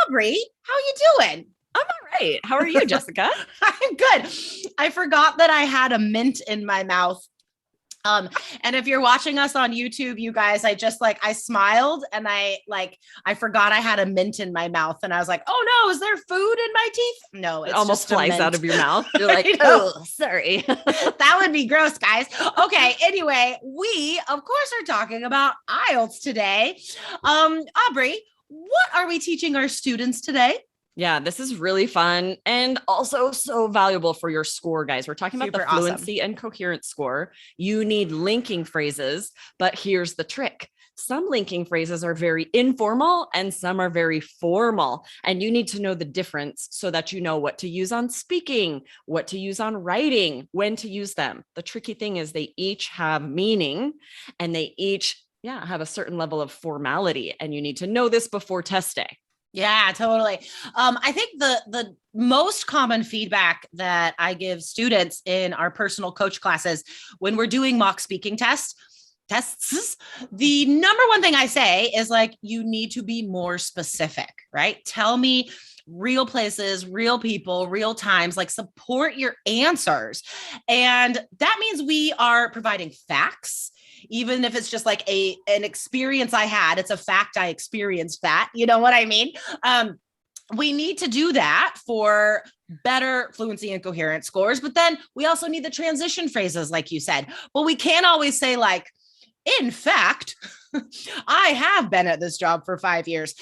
Aubrey, how you doing? I'm all right. How are you, Jessica? I'm good. I forgot that I had a mint in my mouth. Um, and if you're watching us on YouTube, you guys, I smiled and I forgot I had a mint in my mouth and I was like, oh no, is there food in my teeth? No, It it's almost just a flies out mint. of your mouth. You're like, oh, sorry. That would be gross, guys. Okay. Anyway, we of course are talking about IELTS today. Aubrey, what are we teaching our students today? Yeah, this is really fun and also so valuable for your score, guys. We're talking about the Super awesome. fluency and coherence score. You need linking phrases, but here's the trick. Some linking phrases are very informal and some are very formal. And you need to know the difference so that you know what to use on speaking, what to use on writing, when to use them. The tricky thing is they each have meaning and they each have a certain level of formality. And you need to know this before test day. Yeah, totally. I think the most common feedback that I give students in our personal coach classes when we're doing mock speaking tests, the number one thing I say is like, you need to be more specific, right? Tell me real places, real people, real times, like support your answers. And that means we are providing facts. Even if it's just like an experience I had, it's a fact I experienced that, you know what I mean? We need to do that for better fluency and coherence scores, but then we also need the transition phrases, like you said. But we can't always say like, in fact, I have been at this job for 5 years.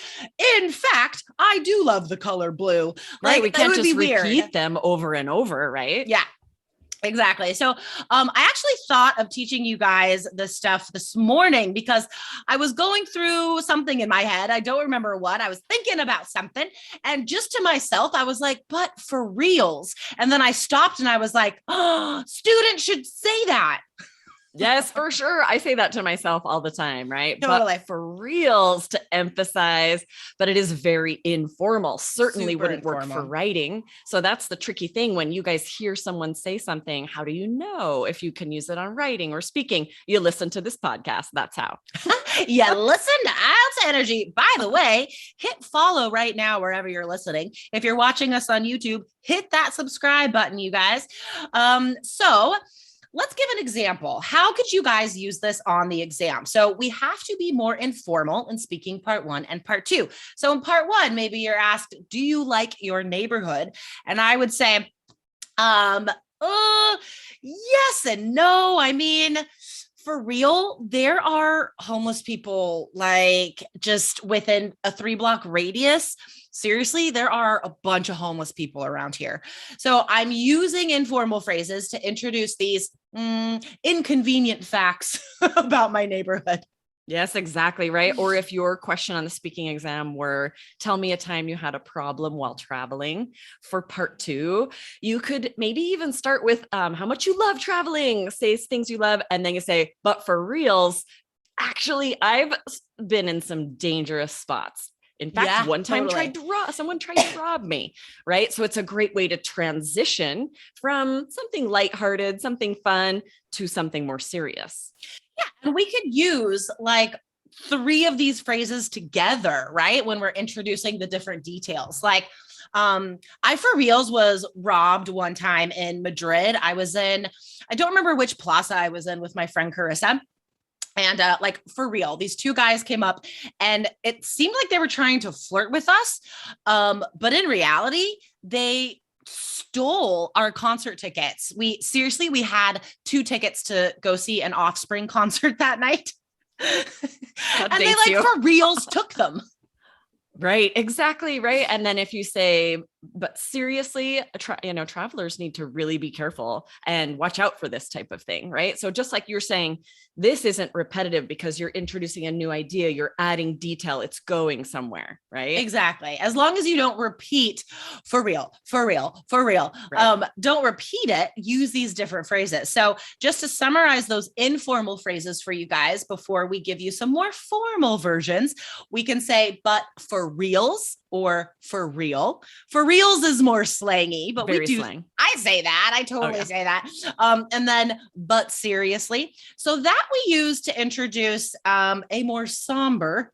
In fact, I do love the color blue. Right. We can't just repeat them over and over, right? Yeah. Exactly. So I actually thought of teaching you guys this stuff this morning because I was going through something in my head. I don't remember what. I was thinking about something. And just to myself, I was like, but for reals. And then I stopped and I was like, oh, students should say that. Yes, for sure. I say that to myself all the time, right? Totally. But for reals to emphasize, but it is very informal. Certainly Super wouldn't informal. work for writing. So that's the tricky thing. When you guys hear someone say something, how do you know if you can use it on writing or speaking? You listen to this podcast. That's how. Yeah, listen to IELTS Energy. By the way, hit follow right now wherever you're listening. If you're watching us on YouTube, hit that subscribe button, you guys. So let's give an example. How could you guys use this on the exam? So we have to be more informal in speaking part 1 and part 2. So in part 1, maybe you're asked, do you like your neighborhood? And I would say, yes and no. I mean, for real, there are homeless people like just within a 3-block radius. Seriously, there are a bunch of homeless people around here. So I'm using informal phrases to introduce these inconvenient facts about my neighborhood. Yes, exactly. Right. Or if your question on the speaking exam were, tell me a time you had a problem while traveling, for part 2, you could maybe even start with how much you love traveling, say things you love. And then you say, but for reals, actually, I've been in some dangerous spots. In fact, one time someone tried to rob me, right? So it's a great way to transition from something lighthearted, something fun, to something more serious. Yeah, and we could use like 3 of these phrases together, right? When we're introducing the different details. Like, I for reals was robbed one time in Madrid. I don't remember which plaza I was in with my friend Carissa. And like for real, these 2 guys came up and it seemed like they were trying to flirt with us. But in reality, they stole our concert tickets. We had 2 tickets to go see an Offspring concert that night. And they for reals took them. Right. Exactly. Right. And then if you say, but seriously, travelers need to really be careful and watch out for this type of thing. Right. So just like you're saying, this isn't repetitive because you're introducing a new idea, you're adding detail, it's going somewhere. Right. Exactly. As long as you don't repeat for real. Right. Don't repeat it, use these different phrases. So just to summarize those informal phrases for you guys before we give you some more formal versions, we can say, but for reals, or for real. For reals is more slangy, but Very we do. slang. I say that. I totally say that. And then, but seriously. So that we use to introduce a more somber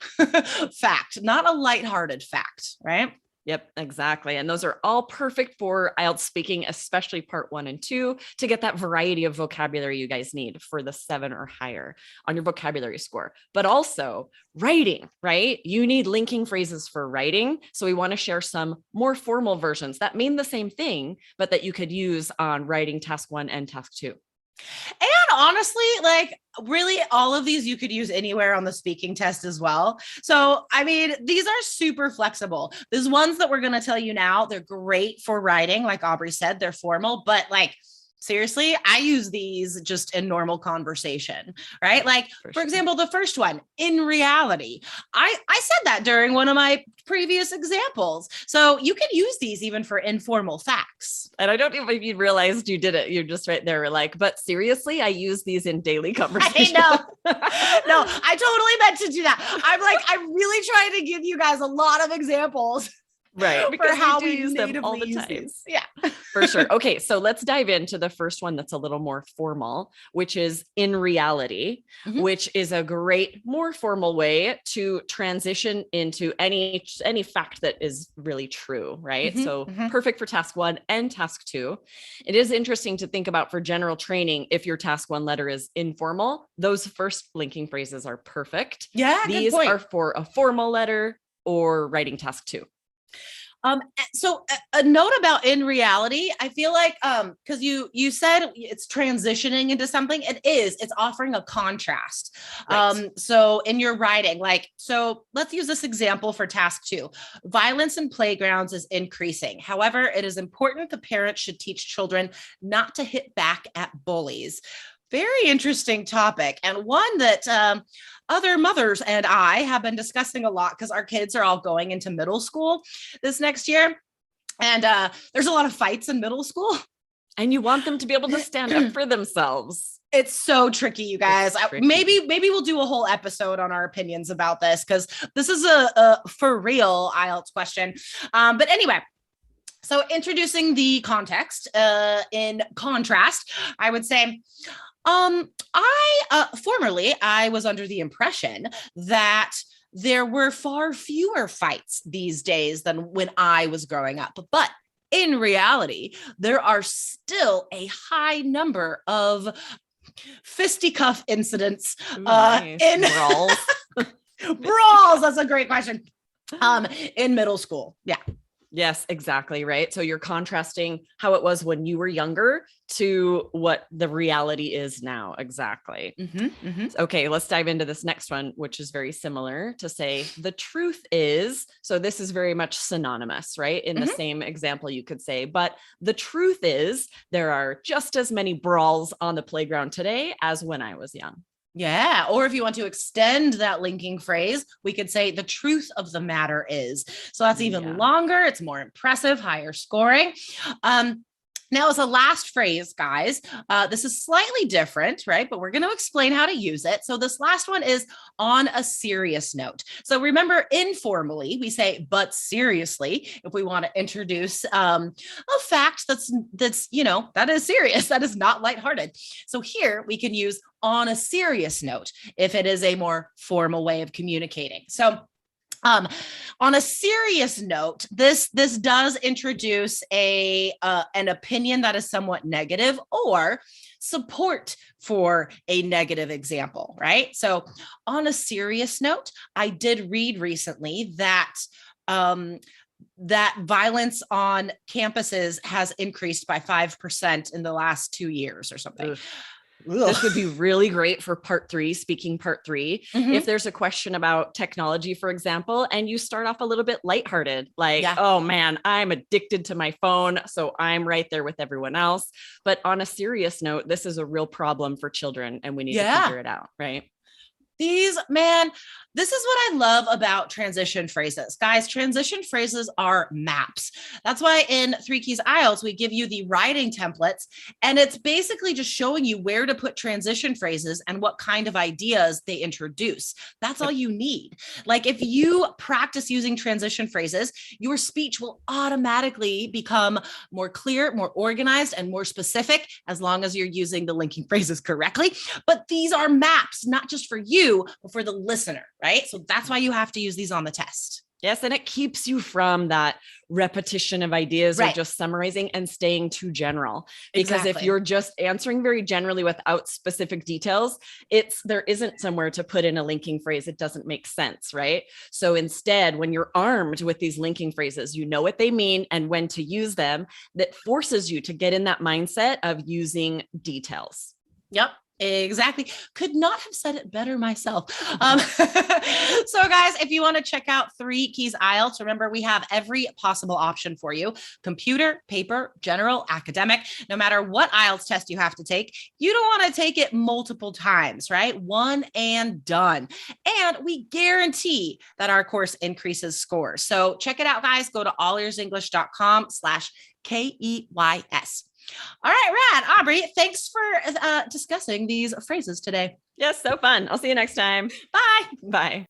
fact, not a lighthearted fact, right? Yep, exactly. And those are all perfect for IELTS speaking, especially part 1 and 2, to get that variety of vocabulary you guys need for the 7 or higher on your vocabulary score. But also writing, right? You need linking phrases for writing. So we want to share some more formal versions that mean the same thing, but that you could use on writing task 1 and task 2. And honestly, like really all of these you could use anywhere on the speaking test as well. So, I mean, these are super flexible. These ones that we're going to tell you now, they're great for writing. Like Aubrey said, they're formal, but like, seriously, I use these just in normal conversation, right? Like, for example, the first one, in reality, I said that during one of my previous examples. So you can use these even for informal facts. And I don't even if you realized you did it. You're just right there. Like, but seriously, I use these in daily conversation. I know. No, I totally meant to do that. I'm really trying to give you guys a lot of examples. Right. Because for how we do use them all the time. These. Yeah. For sure. Okay. So let's dive into the first one that's a little more formal, which is in reality, which is a great, more formal way to transition into any fact that is really true. Right. So perfect for task 1 and task 2. It is interesting to think about for general training. If your task 1 letter is informal, those first linking phrases are perfect. Yeah. These are for a formal letter or writing task 2. So a note about in reality, I feel like, cause you said it's transitioning into something. It's offering a contrast. Right. So in your writing, so let's use this example for task 2. Violence in playgrounds is increasing. However, it is important the parents should teach children not to hit back at bullies. Very interesting topic, and one that other mothers and I have been discussing a lot because our kids are all going into middle school this next year. And there's a lot of fights in middle school. And you want them to be able to stand up for themselves. It's so tricky, you guys. Maybe we'll do a whole episode on our opinions about this because this is a for real IELTS question. But anyway, so introducing the context in contrast, I would say, formerly I was under the impression that there were far fewer fights these days than when I was growing up. But in reality, there are still a high number of fisticuff incidents in brawls. Brawls. That's a great question. In middle school. Yeah. Yes, exactly. Right. So you're contrasting how it was when you were younger to what the reality is now. Exactly. Okay. Let's dive into this next one, which is very similar to say the truth is. So this is very much synonymous, right? In the same example, you could say, but the truth is there are just as many brawls on the playground today as when I was young. Yeah. Or if you want to extend that linking phrase, we could say the truth of the matter is. So that's even longer. It's more impressive, higher scoring. Now, as a last phrase, guys, this is slightly different, right? But we're going to explain how to use it. So this last one is on a serious note. So remember, informally, we say, but seriously, if we want to introduce a fact that's that is serious, that is not lighthearted. So here we can use on a serious note if it is a more formal way of communicating. So on a serious note, this does introduce an opinion that is somewhat negative or support for a negative example, right? So on a serious note, I did read recently that that violence on campuses has increased by 5% in the last 2 years or something. This would be really great for part 3, speaking part 3. If there's a question about technology, for example, and you start off a little bit lighthearted, like, oh man, I'm addicted to my phone. So I'm right there with everyone else. But on a serious note, this is a real problem for children and we need to figure it out, right? This is what I love about transition phrases. Guys, transition phrases are maps. That's why in 3 Keys IELTS, we give you the writing templates, and it's basically just showing you where to put transition phrases and what kind of ideas they introduce. That's all you need. Like if you practice using transition phrases, your speech will automatically become more clear, more organized, and more specific as long as you're using the linking phrases correctly. But these are maps, not just for you, but for the listener, right? So that's why you have to use these on the test. Yes. And it keeps you from that repetition of ideas or Right. just summarizing and staying too general. Because if Exactly. you're just answering very generally without specific details, there isn't somewhere to put in a linking phrase. It doesn't make sense, right? So instead, when you're armed with these linking phrases, you know what they mean and when to use them. That forces you to get in that mindset of using details. Yep. Exactly. Could not have said it better myself. So guys, if you want to check out 3 Keys IELTS, remember we have every possible option for you: computer, paper, general, academic. No matter what IELTS test you have to take, you don't want to take it multiple times, right? One and done. And we guarantee that our course increases scores. So check it out, guys. Go to allearsenglish.com/KEYS. All right, Rad. Aubrey, thanks for discussing these phrases today. Yes, so fun. I'll see you next time. Bye. Bye.